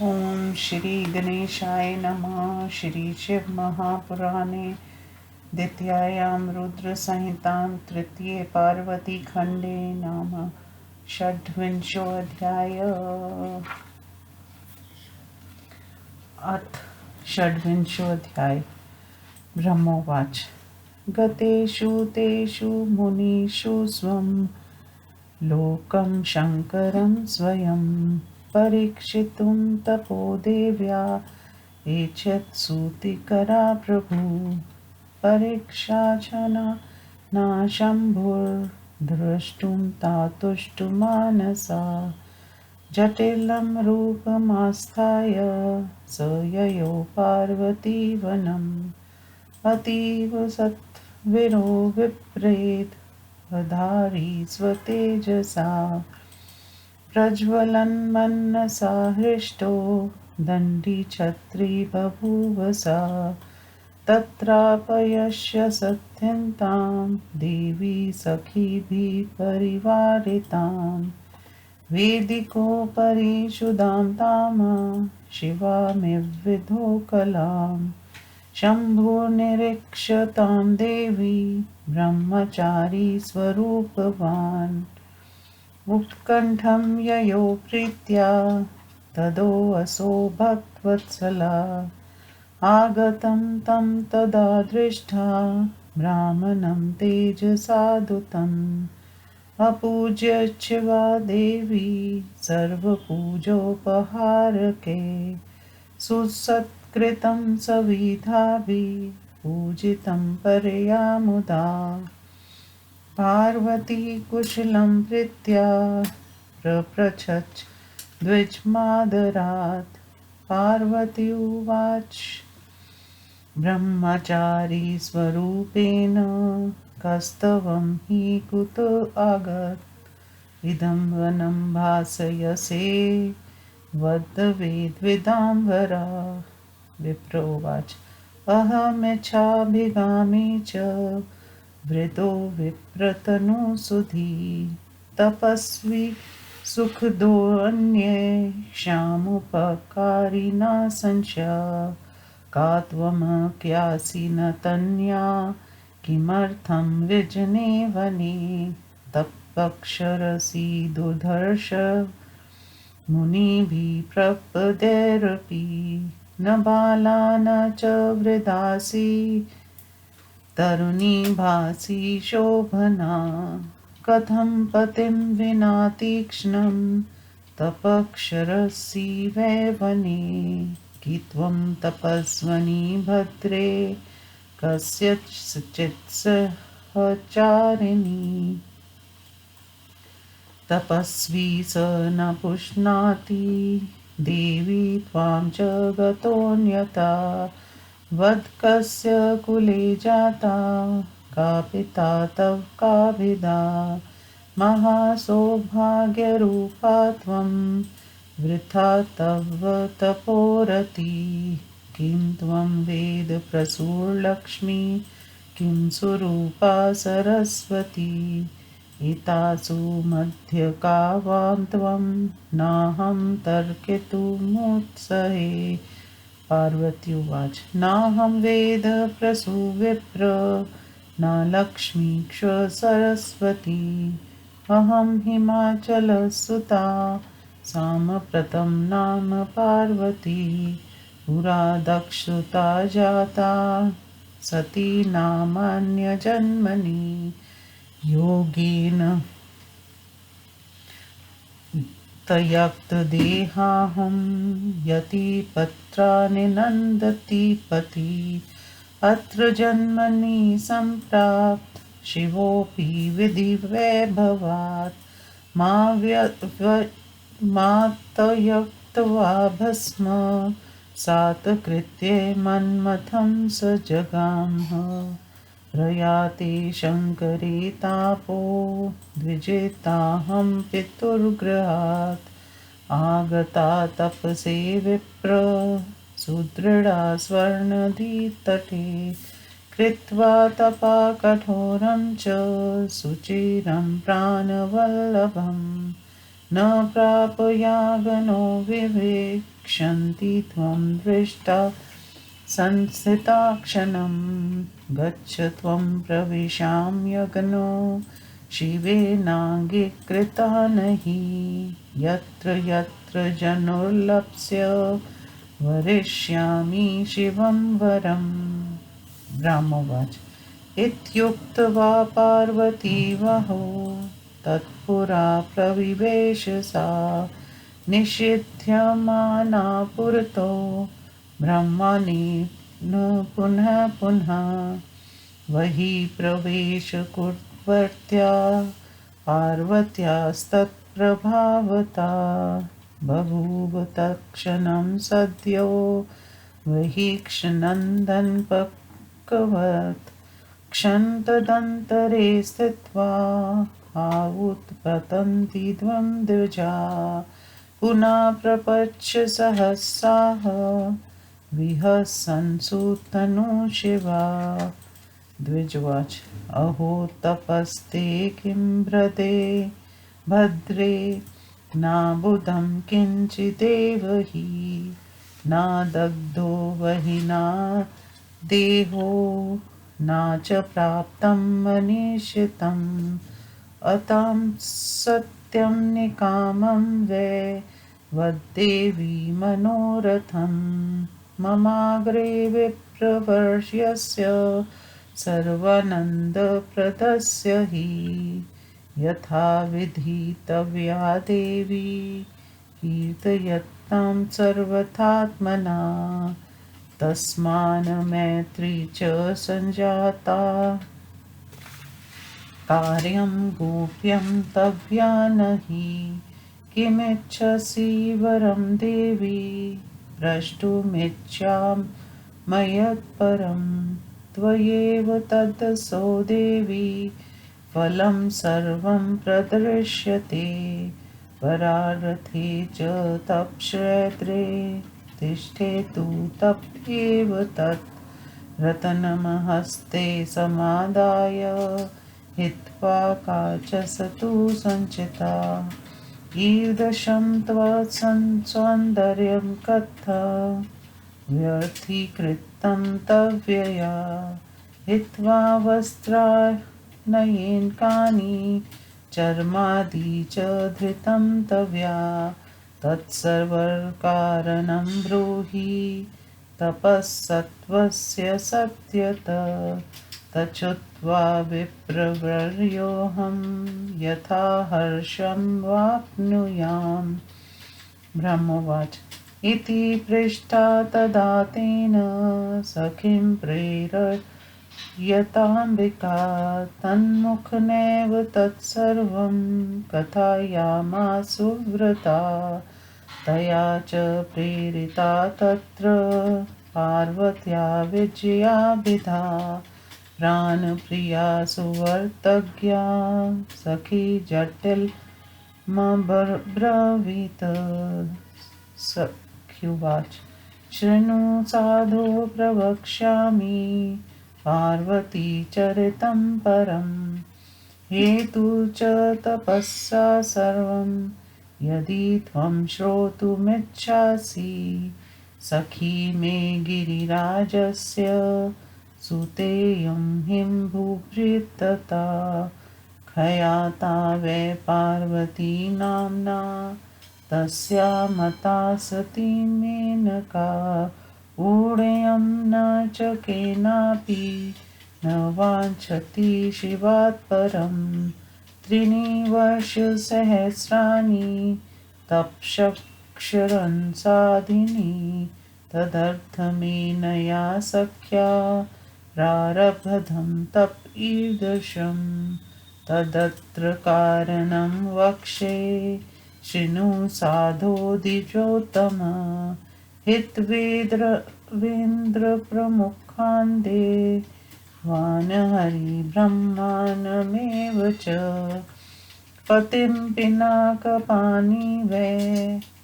ओम श्री गणेशाय नमः। श्री शिव महापुराणे द्वितीयायां रुद्र संहितां तृतीये पार्वती खंडे नाम षड्विंशोऽध्याय। अथ षड्विंशोऽध्याय। ब्रह्मोवाच गतेषु तेषु मुनिषु स्वं लोकं शङ्करं स्वयं परीक्षितुं तपोदेव्या एषत् सूतिकरा प्रभु। परीक्षा च न शम्भुर्द्रष्टुं तातुष्टुमानसा जटिलं रूपमास्थाय स ययौ पार्वतीवनम् अतीव सत्विरो विप्रेत धारी स्वतेजसा प्रज्वलन् मनसा हृष्टो दण्डी छत्री बभूव सा तत्रापयश्य सत्यन्तां देवी सखीभिः परिवारितां वेदिकोपरि शुदां ताम शिवामिविधो कलाम् शम्भुर्निरीक्ष्य तां देवी ब्रह्मचारी स्वरूपवान् उत्कण्ठं ययो प्रीत्या तदोऽसौ भक्तवत्सला आगतं तं तदा दृष्ट्वा ब्राह्मणं तेजसाधुतम् अपूज्य वा देवी सर्वपूजोपहारके सुसत्कृतं सविधाभिः पूजितं परया मुदा पार्वती कुशलं प्रीत्या प्रपृच्छत् द्विजमादरात् पार्वती उवाच ब्रह्मचारी स्वरूपेण कस्तवं हि कुत आगत इदं वनं भासयसे वद्वेद्विदाम्बरा। विप्रोवाच अहमिच्छाभिगामी च वृतो विप्रतनुसुधी तपस्वी सुखदोऽन्येषामुपकारिणा संशया का त्वमज्ञासि न तन्या किमर्थं विजने वने तपक्षरसि दुर्धर्ष मुनिभिः प्रपदैरपि न बाला न च वृद्धासि तरुणी भासि शोभना कथं पतिं विना तीक्ष्णं तपक्षरसि वै वने कि त्वं तपस्विनी भद्रे कस्यचित् सहचारिणी तपस्वी स न पुष्णाति देवी त्वां च गतोऽन्यथा वद कस्य कुले जाता का पिता तव का विदा महासौभाग्यरूपा त्वं वृथा तव तपोरति किं त्वं वेद प्रसूरलक्ष्मी किं सुरूपा सरस्वती एतासु मध्यका वां त्वं नाहं तर्कितुमुत्सहे। पार्वती उवाच नाहं वेद प्रसूविप्र न लक्ष्मी क्ष सरस्वती अहं हिमाचलसुता साम्प्रतं नाम पार्वती पुरा दक्षुता जाता सती नामान्यजन्मनि योगेन तयक्तदेहाहं यतिपत्राणि नन्दति पति अत्र जन्मनि सम्प्राप्त शिवोऽपि विधिवैभवात् मा तयक्त्वा भस्म सात्कृत्ये मन्मथं स जगामः प्रयाते शङ्करे तापो द्विजेताहं पितुर्गृहात् आगता तपसे विप्र सुदृढा स्वर्णधीतटे कृत्वा तपा कठोरं च सुचिरं प्राणवल्लभं न प्रापयागनो विवेक्षन्ति त्वं दृष्टा संस्थिता क्षणं गच्छ त्वं प्रविशाम्यग्नो शिवेनाङ्गीकृता नहि यत्र यत्र जनुर्लप्स्य वरिष्यामि शिवं वरम्। ब्रह्मोवाच इत्युक्त्वा पार्वती वहो तत्पुरा प्रविवेश सा निषिध्यमाना पुरतो ब्रह्मणि न पुनः पुनः वही प्रवेश कुर्वत्या पार्वत्यास्तत्प्रभावता बभूव तत्क्षणं सद्यो वही क्षनन्दन्पक्वत् क्षन्तदन्तरे स्थित्वा आहुत्पतन्ति द्वं द्विजा पुनः प्रपच्य सहसाः विहसन्सुतनु शिवा। द्विजवाच अहो तपस्ते किं व्रते भद्रे नाबुधं किञ्चिदेव हि न दग्धो वहि न देहो न च प्राप्तं मनीषितम् अतां सत्यं निकामं वै वद्देवी मनोरथं ममाग्रे विप्रवर्ष्यस्य सर्वानन्दप्रदस्य हि यथा विधितव्या देवी कीर्तयतां सर्वथात्मना तस्मान् मैत्री च सञ्जाता कार्यं गोप्यं तव्या नहि किमिच्छसि वरं देवी प्रष्टुमिच्छामयत्परं त्वयैव तदसो देवी फलं सर्वं प्रदर्श्यते परारथे च तपश्रेत्रे तिष्ठेतु तप्येव तत् रत्नमहस्ते समादाय हित्वा काचसतु सञ्चिता ईदृशं त्वत्सौन्दर्यं कथ व्यर्थीकृतं तव्यया हित्वा वस्त्राण्येकानि चर्मादि च धृतं तव्या तत्सर्वकारणं ब्रूहि तपःसत्त्वस्य सत्यत तच्छ्रुत्वा विप्रवर्योऽहं यथा हर्षं वाप्नुयाम्। ब्रह्मोवाच इति पृष्टा तदा तेन सखीं प्रेरयताम्बिका तन्मुखनेव तत्सर्वं कथयामासु व्रता तया च प्रेरिता तत्र पार्वत्या विजयाभिधा प्राणप्रिया सुवर्तज्ञा सखी जटिलमब्रवीत् सख्युवाच शृणु साधो प्रवक्ष्यामि पार्वती चरितं परं हेतु च तपस्या सर्वं यदि त्वं श्रोतुमिच्छसि सखी मे गिरिराजस्य सुतेयं हिं भूभृतता खयाता वै पार्वती नाम्ना तस्या मता सती मेनका ऊढयं न च केनापि न वाञ्छति शिवात् परं त्रीणि वर्षसहस्राणि तपश्चरण साधिनी तदर्थमेनया सख्या प्रारब्धं तप ईदृशं तदत्र कारणं वक्षे शृणु साधो द्विजोत्तम हित्वेन्द्रप्रमुखान् देवान् हरिब्रह्माणमेव च पतिं पिनाकपाणि वै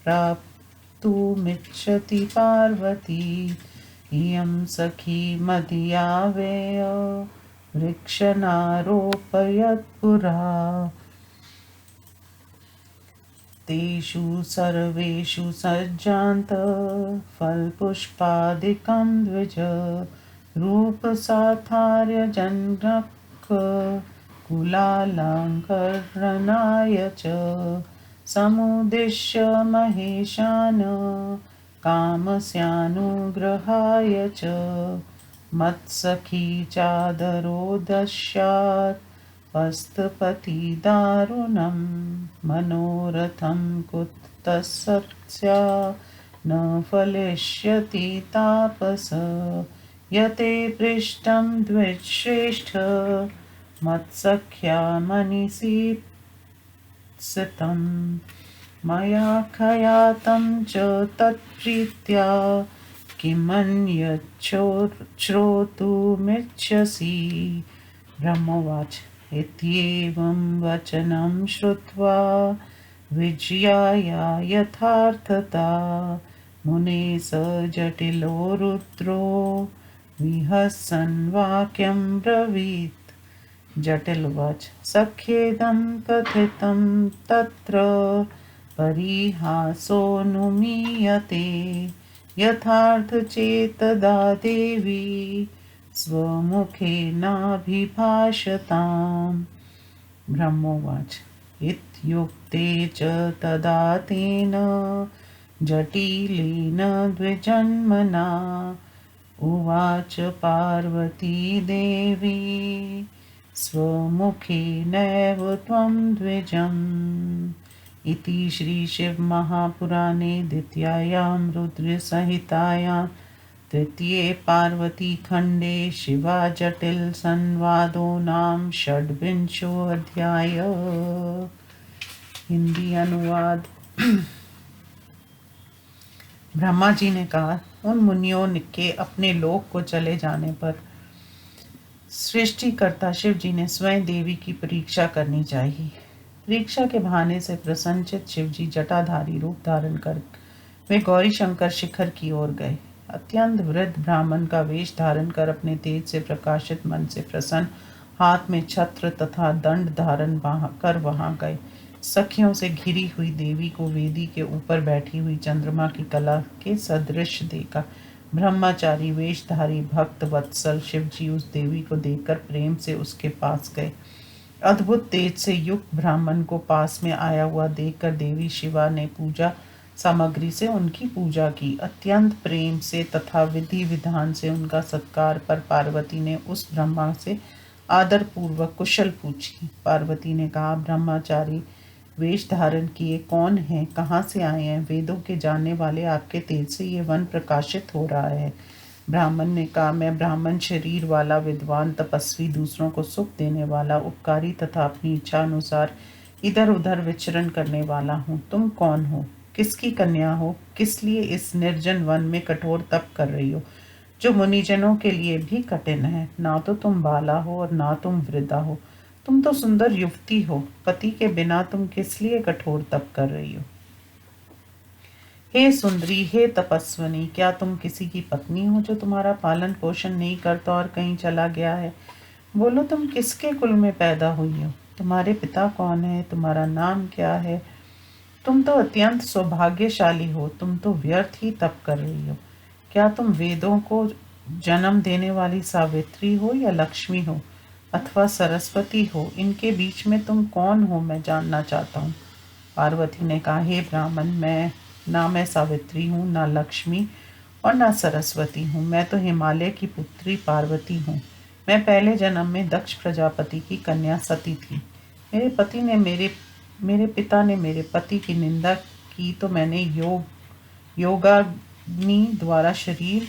प्राप्तुमिच्छति पार्वती इयं सखी मदीया वेय वृक्षनारोपयत् पुरा तेषु सर्वेषु सज्जान्त फलपुष्पादिकं द्विज रूपसाथार्यजनक कुलालङ्करणाय च समुद्दिश्य महेशान् कामस्यानुग्रहाय च मत्सखी चादरोदस्यात् पस्तपतिदारुणं मनोरथं कुतस्तस्या न फलिष्यति तापस यते पृष्ठं द्विश्रेष्ठ मत्सख्या मनीषीप्सितं मया खयातं च तत्प्रीत्या किमन्यच्छ्रोतुमिच्छसि। ब्रह्मोवाच इत्येवं वचनं श्रुत्वा विजयाया यथार्थता मुने स जटिलो रुद्रो विहसन् वाक्यं ब्रवीत्। जटिलवाच सख्येदं कथितं तत्र परिहासोऽनुमीयते यथार्थचेतदा देवी स्वमुखेनाभिभाषताम्। ब्रह्मोवाच इत्युक्ते च तदा तेन जटिलेन द्विजन्मना उवाच पार्वती देवी स्वमुखेनैव त्वं द्विजम्। इति श्रीशिवमहापुराणे द्वितीयायां रुद्रसंहितायां तृतीये पार्वतीखण्डे शिवाजटिलसंवादो नाम षड्विंशोऽध्यायः। हिंदी अनुवाद। ब्रह्मा जी ने कहा, उन मुनियों के अपने लोक को चले जाने पर सृष्टिकर्ता शिव जी ने स्वयं देवी की परीक्षा करनी चाहिए। परीक्षा के बहाने से प्रसन्नचित शिव जी जटाधारी रूप धारण कर वे गौरी शंकर शिखर की ओर गए। अत्यंत वृद्ध ब्राह्मण का वेश धारण कर अपने तेज से प्रकाशित मन से प्रसन्न हाथ में छत्र तथा दंड धारण कर वहां गए। सखियों से घिरी हुई देवी को वेदी के ऊपर बैठी हुई चंद्रमा की कला के सदृश देखा। ब्रह्मचारी वेशधारी भक्त वत्सल शिवजी उस देवी को देखकर प्रेम से उसके पास गए। अद्भुत तेज से युक्त ब्राह्मण को पास में आया हुआ देखकर देवी शिवा ने पूजा सामग्री से उनकी पूजा की। अत्यंत प्रेम से तथा विधि विधान से उनका सत्कार पर पार्वती ने उस ब्रह्मा से आदर पूर्वक कुशल पूछी। पार्वती ने कहा, ब्रह्मचारी वेश धारण किए कौन हैं, कहाँ से आए हैं? वेदों के जानने वाले आपके तेज से ये वन प्रकाशित हो रहा है। ब्राह्मण ने कहा, मैं ब्राह्मण शरीर वाला विद्वान तपस्वी, दूसरों को सुख देने वाला, उपकारी तथा अपनी इच्छा अनुसार इधर उधर विचरण करने वाला हूँ। तुम कौन हो? किसकी कन्या हो? किस लिए इस निर्जन वन में कठोर तप कर रही हो, जो मुनिजनों के लिए भी कठिन है? ना तो तुम बाला हो और ना तुम वृद्धा हो, तुम तो सुंदर युवती हो। पति के बिना तुम किस लिए कठोर तप कर रही हो? हे सुंदरी, हे तपस्विनी, क्या तुम किसी की पत्नी हो जो तुम्हारा पालन पोषण नहीं करता और कहीं चला गया है? बोलो, तुम किसके कुल में पैदा हुई हो? तुम्हारे पिता कौन है? तुम्हारा नाम क्या है? तुम तो अत्यंत सौभाग्यशाली हो, तुम तो व्यर्थ ही तप कर रही हो। क्या तुम वेदों को जन्म देने वाली सावित्री हो या लक्ष्मी हो अथवा सरस्वती हो? इनके बीच में तुम कौन हो, मैं जानना चाहता हूँ। पार्वती ने कहा, हे ब्राह्मण, मैं सावित्री हूँ, ना लक्ष्मी और ना सरस्वती हूँ। मैं तो हिमालय की पुत्री पार्वती हूँ। मैं पहले जन्म में दक्ष प्रजापति की कन्या सती थी। मेरे पिता ने मेरे पति की निंदा की तो मैंने योगाग्नि द्वारा शरीर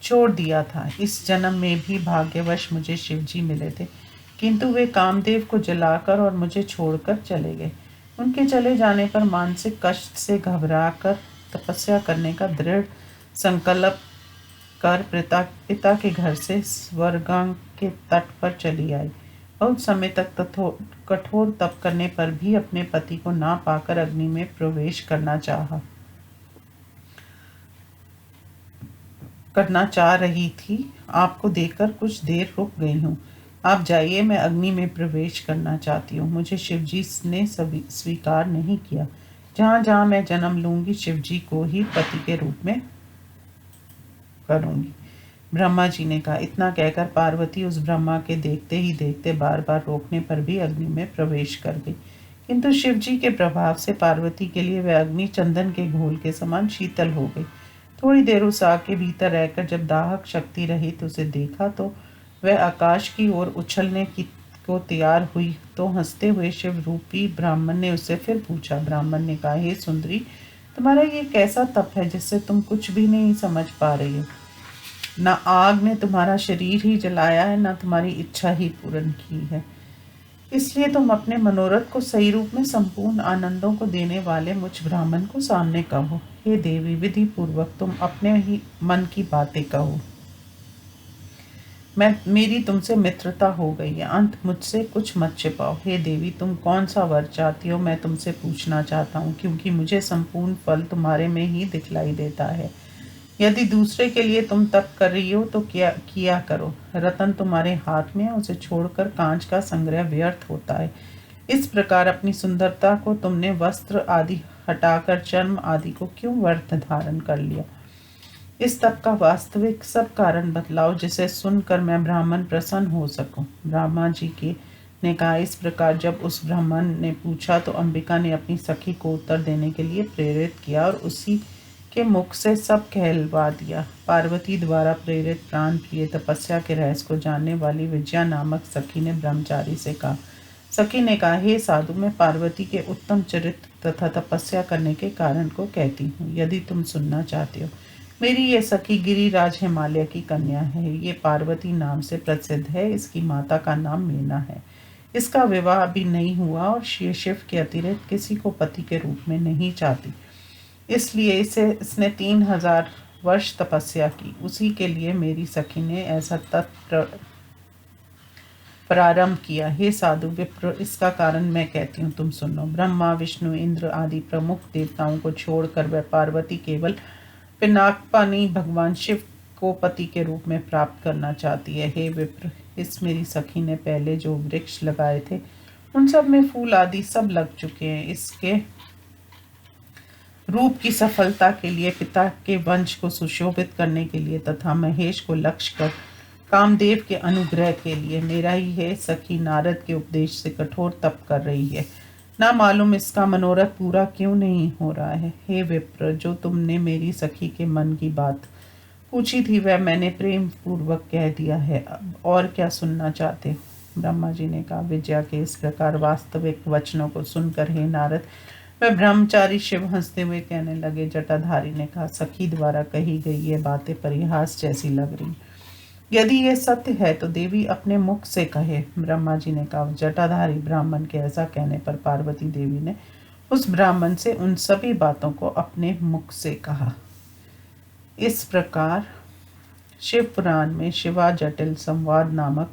छोड़ दिया था। इस जन्म में भी भाग्यवश मुझे शिवजी मिले थे, किंतु वे कामदेव को जलाकर और मुझे छोड़कर चले गए। उनके चले जाने पर मानसिक कष्ट से घबराकर तपस्या करने का दृढ़ संकल्प कर पिता के घर से स्वर्गांग के तट पर चली आई। बहुत समय तक कठोर तप करने पर भी अपने पति को ना पाकर अग्नि में प्रवेश करना चाह रही थी। आपको देखकर कुछ देर रुक गई हूँ। आप जाइए, मैं अग्नि में प्रवेश करना चाहती हूँ। मुझे शिवजी ने स्वीकार नहीं किया। जहाँ जहाँ मैं जन्म लूंगी शिव जी को ही पति के रूप में करूंगी। ब्रह्मा जी ने कहा। इतना कहकर पार्वती उस ब्रह्मा के देखते ही देखते बार बार रोकने पर भी अग्नि में प्रवेश कर गई, किंतु शिव जी के प्रभाव से पार्वती के लिए वह अग्नि चंदन के घोल के समान शीतल हो गई। थोड़ी देर उस आग के भीतर रहकर जब दाहक शक्ति रहित उसे देखा तो वह आकाश की ओर उछलने की को तैयार हुई, तो हंसते हुए शिव रूपी ब्राह्मण ने उससे फिर पूछा। ब्राह्मण ने कहा, हे सुंदरी, तुम्हारा ये कैसा तप है जिससे तुम कुछ भी नहीं समझ पा रही हो? न आग ने तुम्हारा शरीर ही जलाया है, न तुम्हारी इच्छा ही पूर्ण की है। इसलिए तुम अपने मनोरथ को सही रूप में संपूर्ण आनंदों को देने वाले मुझ ब्राह्मण को सामने कहो। हे देवी, विधि पूर्वक तुम अपने ही मन की बातें कहो। मेरी तुमसे मित्रता हो गई है, अंत मुझसे कुछ मत छिपाओ। हे देवी, तुम कौन सा वर चाहती हो, मैं तुमसे पूछना चाहता हूँ, क्योंकि मुझे संपूर्ण फल तुम्हारे में ही दिखलाई देता है। यदि दूसरे के लिए तुम तप कर रही हो तो क्या किया करो। रतन तुम्हारे हाथ में है, उसे छोड़कर कांच का संग्रह व्यर्थ होता है। इस प्रकार अपनी सुंदरता को तुमने वस्त्र आदि हटाकर चर्म आदि को क्यों व्यर्थ धारण कर लिया? इस तप का वास्तविक सब कारण बतलाओ, जिसे सुनकर मैं ब्राह्मण प्रसन्न हो सकूं। ब्रह्मा जी के ने कहा। इस प्रकार जब उस ब्राह्मण ने पूछा तो अंबिका ने अपनी सखी को उत्तर देने के लिए प्रेरित किया और उसी के मुख से सब कहलवा दिया। पार्वती द्वारा प्रेरित प्राण प्रिय तपस्या के रहस्य को जानने वाली विजया नामक सखी ने ब्रह्मचारी से कहा। सखी ने कहा, हे साधु, मैं पार्वती के उत्तम चरित्र तथा तपस्या करने के कारण को कहती हूँ, यदि तुम सुनना चाहते हो। मेरी ये सखी गिरिराज हिमालय की कन्या है। ये पार्वती नाम से प्रसिद्ध है। इसकी माता का नाम मीना है। इसका विवाह अभी नहीं हुआ और शिव के अतिरिक्त किसी को पति के रूप में नहीं चाहती, इसलिए इसने 3000 वर्ष तपस्या की। उसी के लिए मेरी सखी ने ऐसा तप प्रारंभ किया। हे साधु विप्र, इसका कारण मैं कहती हूँ, तुम सुनो। ब्रह्मा, विष्णु, इंद्र आदि प्रमुख देवताओं को छोड़कर वह पार्वती केवल पिनाकपानी भगवान शिव को पति के रूप में प्राप्त करना चाहती है। हे विप्र, इस मेरी सखी ने पहले जो वृक्ष लगाए थे उन सब में फूल आदि सब लग चुके हैं। इसके रूप की सफलता के लिए, पिता के वंश को सुशोभित करने के लिए तथा महेश को लक्ष्य कर कामदेव के अनुग्रह के लिए मेरा ही है सखी नारद के उपदेश से कठोर तप कर रही है। ना मालूम इसका मनोरथ पूरा क्यों नहीं हो रहा है। हे विप्र, जो तुमने मेरी सखी के मन की बात पूछी थी वह मैंने प्रेम पूर्वक कह दिया है। अब और क्या सुनना चाहते हो? ब्रह्मा जी ने कहा। विजया के इस प्रकार वास्तविक वचनों को सुनकर हे नारद, वह ब्रह्मचारी शिव हंसते हुए कहने लगे। जटाधारी ने कहा, सखी द्वारा कही गई ये बातें परिहास जैसी लग रही। यदि यह सत्य है तो देवी अपने मुख से कहे। ब्रह्मा जी ने कहा। जटाधारी ब्राह्मण के ऐसा कहने पर पार्वती देवी ने उस ब्राह्मण से उन सभी बातों को अपने मुख से कहा। इस प्रकार शिव पुराण में शिवा जटिल संवाद नामक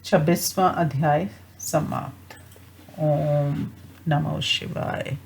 26वां अध्याय समाप्त। ओम नमो शिवाय।